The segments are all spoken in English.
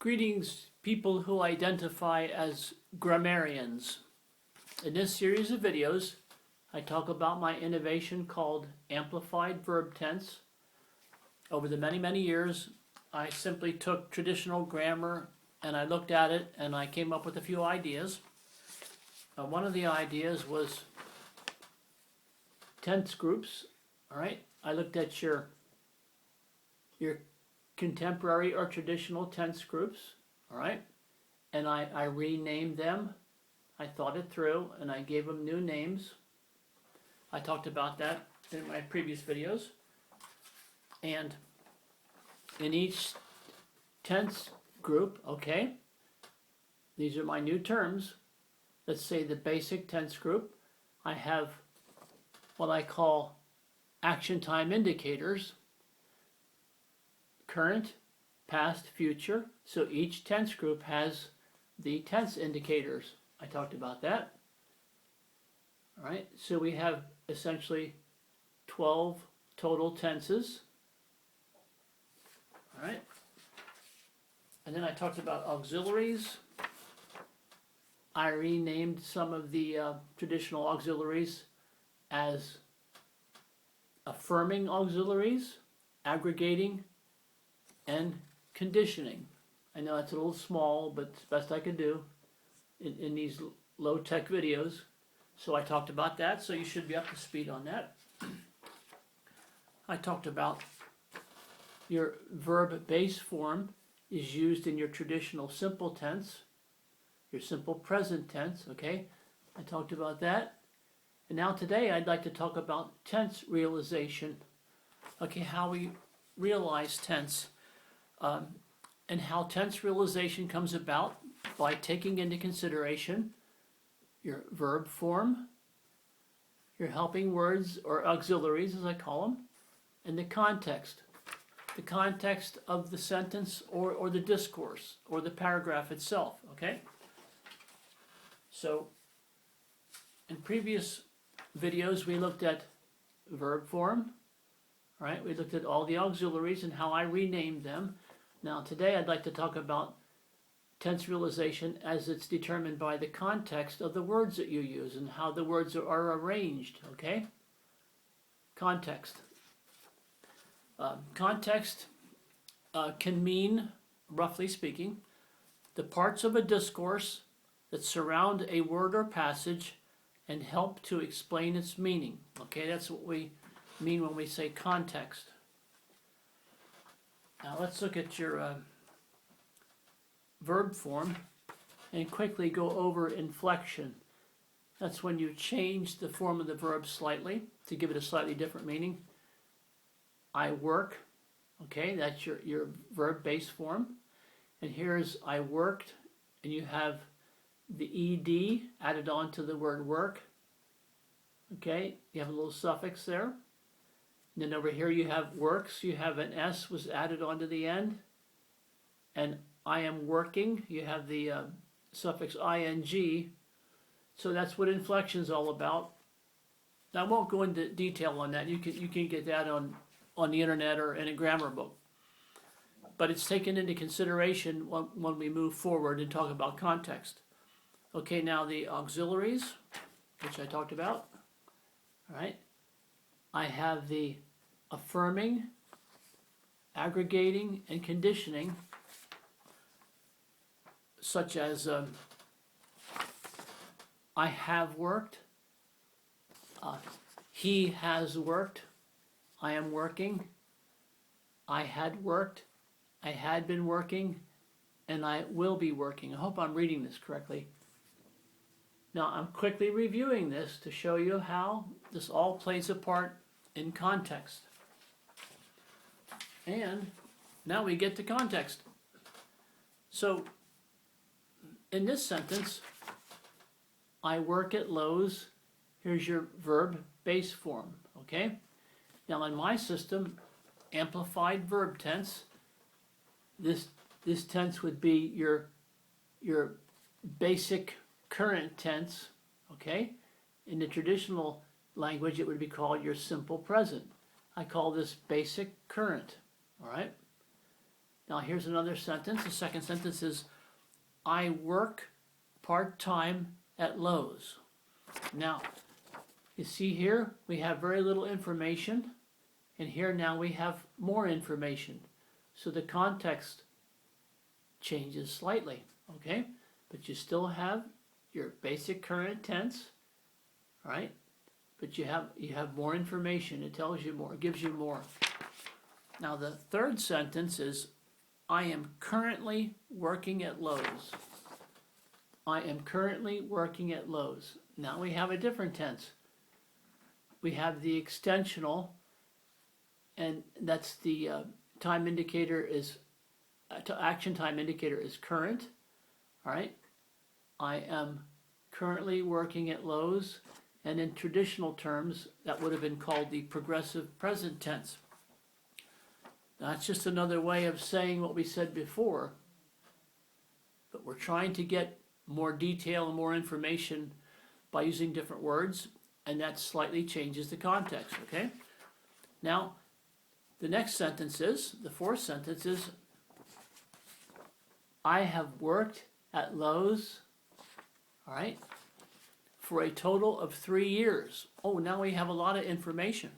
Greetings, people who identify as grammarians. In this series of videos, I talk about my innovation called amplified verb tense. Over the many years, I simply took traditional grammar and I looked at it and I came up with a few ideas. One of the ideas was tense groups. All right, I looked at your contemporary or traditional tense groups, all right, and I renamed them. I thought it through and I gave them new names. I talked about that in my previous videos. And in each tense group, okay, these are my new terms. Let's say the basic tense group, I have what I call action time indicators. Current, past, future. So each tense group has the tense indicators. I talked about that. All right, so we have essentially 12 total tenses. All right, and then I talked about auxiliaries. I renamed some of the traditional auxiliaries as affirming auxiliaries, aggregating, and conditioning. I know it's a little small, but it's the best I could do in these low-tech videos. So I talked about that, so you should be up to speed on that. I talked about your verb base form is used in your traditional simple tense, your simple present tense, okay? I talked about that. And now today I'd like to talk about tense realization, okay, how we realize tense. And how tense realization comes about by taking into consideration your verb form, your helping words or auxiliaries as I call them, and the context of the sentence or the discourse or the paragraph itself, okay? So in previous videos we looked at verb form, right? We looked at all the auxiliaries and how I renamed them. Now today I'd like to talk about tense realization as it's determined by the context of the words that you use and how the words are arranged, okay? Context. Context can mean, roughly speaking, the parts of a discourse that surround a word or passage and help to explain its meaning. Okay, that's what we mean when we say context. Now let's look at your verb form and quickly go over inflection. That's when you change the form of the verb slightly to give it a slightly different meaning. I work, okay, that's your verb base form. And here's I worked, and you have the ed added on to the word work. Okay, you have a little suffix there. And then over here you have works, you have an S was added onto the end. And I am working, you have the suffix ing. So that's what inflection is all about. Now I won't go into detail on that. You can get that on the internet or in a grammar book. But it's taken into consideration when we move forward and talk about context. Okay, now the auxiliaries, which I talked about. All right. I have the affirming, aggregating, and conditioning, such as I have worked, he has worked, I am working, I had worked, I had been working, and I will be working. I hope I'm reading this correctly. Now I'm quickly reviewing this to show you how this all plays a part in context. And now we get to context. So in this sentence, I work at Lowe's. Here's your verb base form, okay? Now in my system, amplified verb tense, this tense would be your basic current tense, okay? In the traditional language, it would be called your simple present. I call this basic current, all right? Now here's another sentence. The second sentence is, I work part-time at Lowe's. Now, you see here, we have very little information, and here now we have more information. So the context changes slightly, okay? But you still have your basic current tense, right? But you have more information. It tells you more, it gives you more. Now the third sentence is, I am currently working at Lowe's. I am currently working at Lowe's. Now we have a different tense. We have the extensional, and that's the time indicator is, action time indicator is current. All right. I am currently working at Lowe's, and in traditional terms, that would have been called the progressive present tense. That's just another way of saying what we said before, but we're trying to get more detail and more information by using different words, and that slightly changes the context, okay? Now, the next sentence is, the fourth sentence is, I have worked at Lowe's, all right, for a total of 3 years. Oh, now we have a lot of information.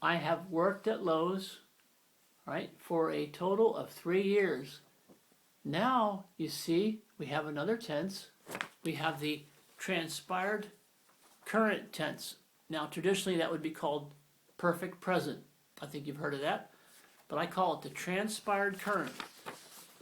I have worked at Lowe's, right, for a total of 3 years. Now, you see, we have another tense. We have the transpired current tense. Now, traditionally, that would be called perfect present. I think you've heard of that. But I call it the transpired current.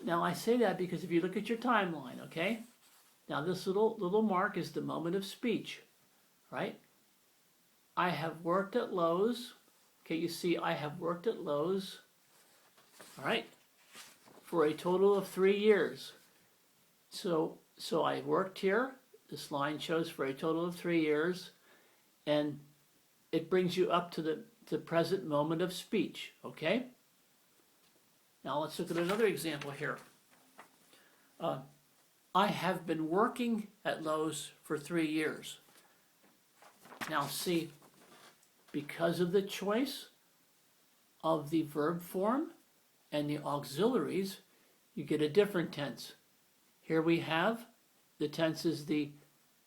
Now, I say that because if you look at your timeline, okay? Now, this little mark is the moment of speech, right? I have worked at Lowe's. Okay, you see, I have worked at Lowe's, all right, for a total of 3 years. So I worked here. This line shows for a total of 3 years, and it brings you up to the present moment of speech, okay? Now let's look at another example here. I have been working at Lowe's for 3 years. Now see, because of the choice of the verb form and the auxiliaries, you get a different tense. Here we have, the tense is the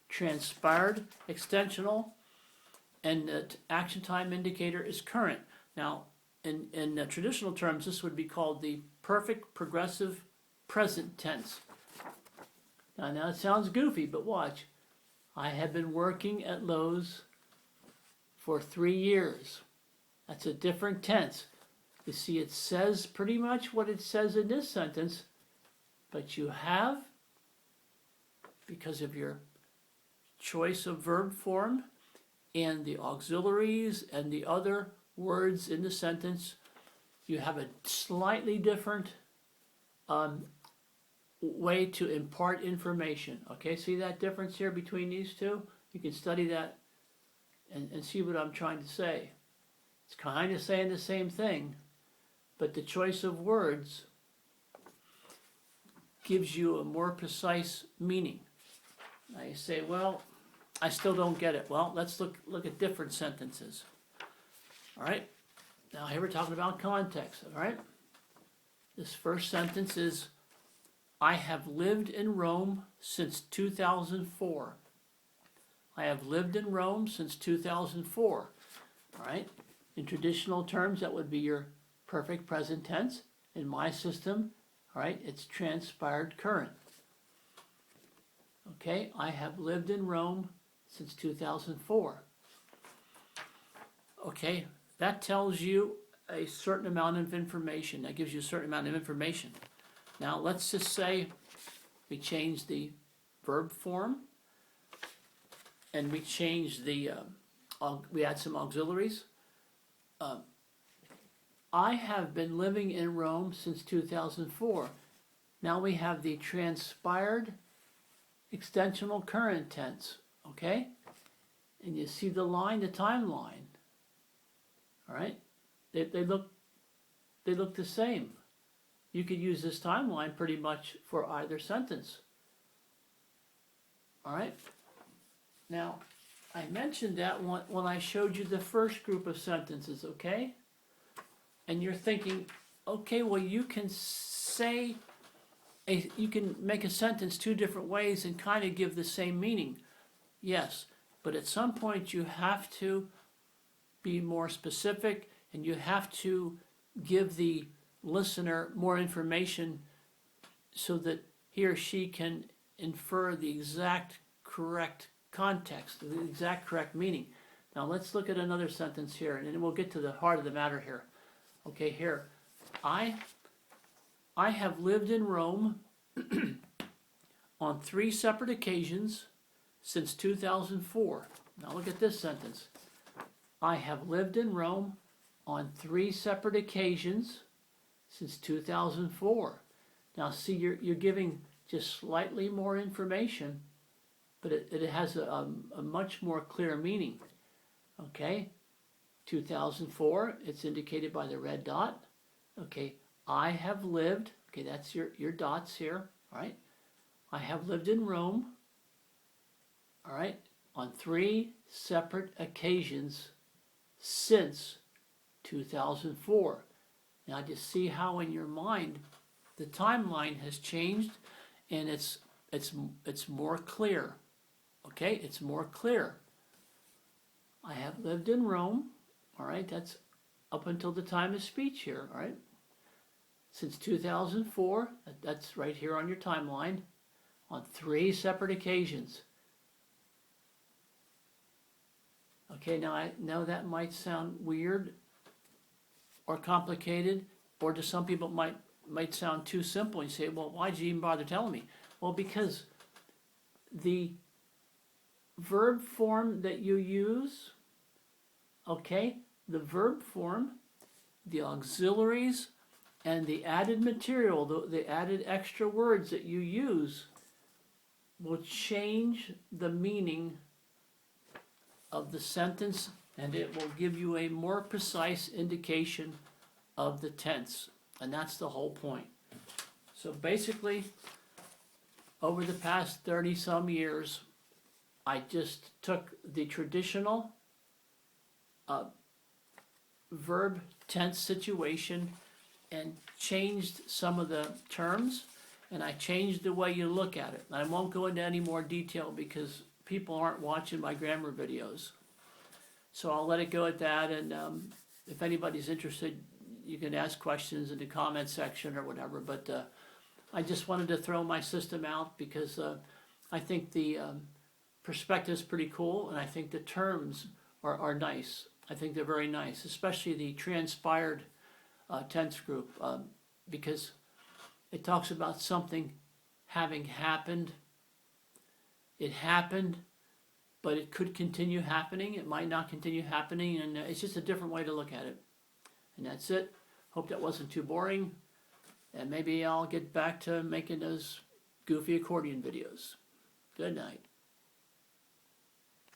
transpired extensional, and the action time indicator is current. Now, in traditional terms, this would be called the perfect progressive present tense. Now it sounds goofy, but watch. I have been working at Lowe's for 3 years. That's a different tense. You see, it says pretty much what it says in this sentence, but you have, because of your choice of verb form and the auxiliaries and the other words in the sentence, you have a slightly different way to impart information. Okay, see that difference here between these two? You can study that and see what I'm trying to say. It's kind of saying the same thing, but the choice of words gives you a more precise meaning. Now you say, well, I still don't get it. Well, let's look at different sentences. All right? Now here we're talking about context, all right? This first sentence is, I have lived in Rome since 2004. I have lived in Rome since 2004. All right? In traditional terms, that would be your perfect present tense. In my system, all right, it's transpired current. Okay, I have lived in Rome since 2004. Okay, that tells you a certain amount of information. That gives you a certain amount of information. Now, let's just say we change the verb form and we change the, we add some auxiliaries. I have been living in Rome since 2004. Now we have the transpired extensional current tense, okay? And you see the line, the timeline, all right? They look the same. You could use this timeline pretty much for either sentence. All right? Now, I mentioned that when I showed you the first group of sentences, okay? And you're thinking, Okay, well, you can say, you can make a sentence two different ways and kind of give the same meaning. Yes, but at some point you have to be more specific and you have to give the listener more information so that he or she can infer the exact correct context, the exact correct meaning. Now let's look at another sentence here, and then we'll get to the heart of the matter here. Okay, here. I have lived in Rome on 3 separate occasions since 2004. Now look at this sentence. I have lived in Rome on 3 separate occasions since 2004. Now see, you're giving just slightly more information, but it has a much more clear meaning. Okay, 2004, it's indicated by the red dot. Okay, I have lived, okay, that's your dots here, all right? I have lived in Rome, all right, on 3 separate occasions since 2004. Now just see how in your mind the timeline has changed, and it's more clear. Okay, it's more clear. I have lived in Rome, all right, that's up until the time of speech here, all right? Since 2004, that's right here on your timeline, on 3 separate occasions. Okay, now that might sound weird or complicated, or to some people might sound too simple. You say, well, why'd you even bother telling me? Well, because the verb form that you use, okay, the verb form, the auxiliaries, and the added material, the added extra words that you use will change the meaning of the sentence, and it will give you a more precise indication of the tense. And that's the whole point. So basically, over the past 30 some years, I just took the traditional verb tense situation and changed some of the terms, and I changed the way you look at it. I won't go into any more detail because people aren't watching my grammar videos. So I'll let it go at that, and if anybody's interested, you can ask questions in the comment section or whatever, but I just wanted to throw my system out because I think the perspective is pretty cool, and I think the terms are nice. I think they're very nice, especially the transpired tense group, because it talks about something having happened. It happened, but it could continue happening. It might not continue happening, and it's just a different way to look at it. And that's it. Hope that wasn't too boring, and maybe I'll get back to making those goofy accordion videos. Good night.